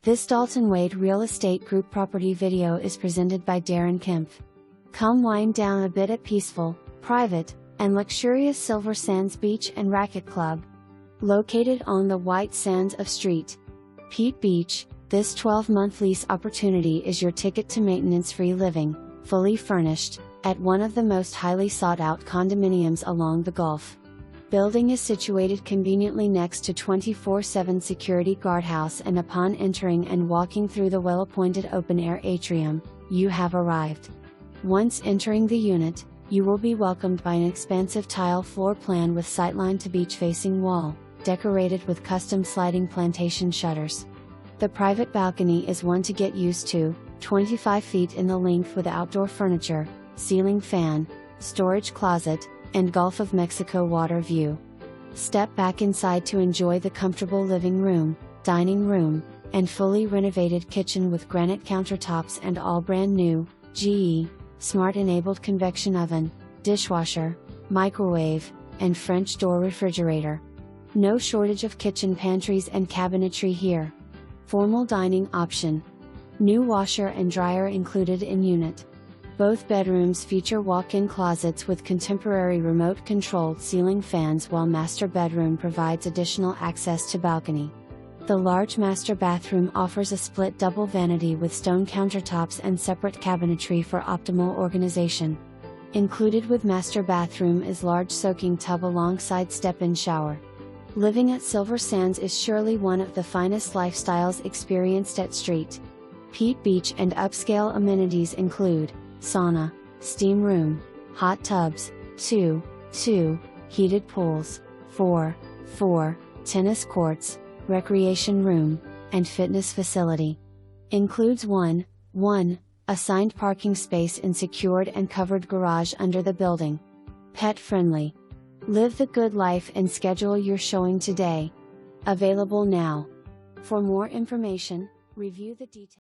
This Dalton Wade Real Estate Group property video is presented by Darren Kempf. Come wind down a bit at peaceful, private, and luxurious Silver Sands Beach and Racquet Club. Located on the white sands of St. Pete Beach, this 12-month lease opportunity is your ticket to maintenance-free living, fully furnished, at one of the most highly sought-out condominiums along the Gulf. Building is situated conveniently next to 24/7 security guardhouse, and upon entering and walking through the well-appointed open-air atrium, you have arrived. Once entering the unit, you will be welcomed by an expansive tile floor plan with sightline to beach-facing wall, decorated with custom sliding plantation shutters. The private balcony is one to get used to, 25 feet in the length with outdoor furniture, ceiling fan, storage closet, and Gulf of Mexico water view. Step back inside to enjoy the comfortable living room, dining room, and fully renovated kitchen with granite countertops and all brand new, GE, smart-enabled convection oven, dishwasher, microwave, and French door refrigerator. No shortage of kitchen pantries and cabinetry here. Formal dining option. New washer and dryer included in unit. Both bedrooms feature walk-in closets with contemporary remote-controlled ceiling fans, while master bedroom provides additional access to balcony. The large master bathroom offers a split double vanity with stone countertops and separate cabinetry for optimal organization. Included with master bathroom is large soaking tub alongside step-in shower. Living at Silver Sands is surely one of the finest lifestyles experienced at St. Pete Beach, and upscale amenities include sauna, steam room, hot tubs, 2 heated pools, 4 tennis courts, recreation room, and fitness facility. Includes 1 assigned parking space in secured and covered garage under the building. Pet friendly. Live the good life and schedule your showing today. Available now. For more information, review the details.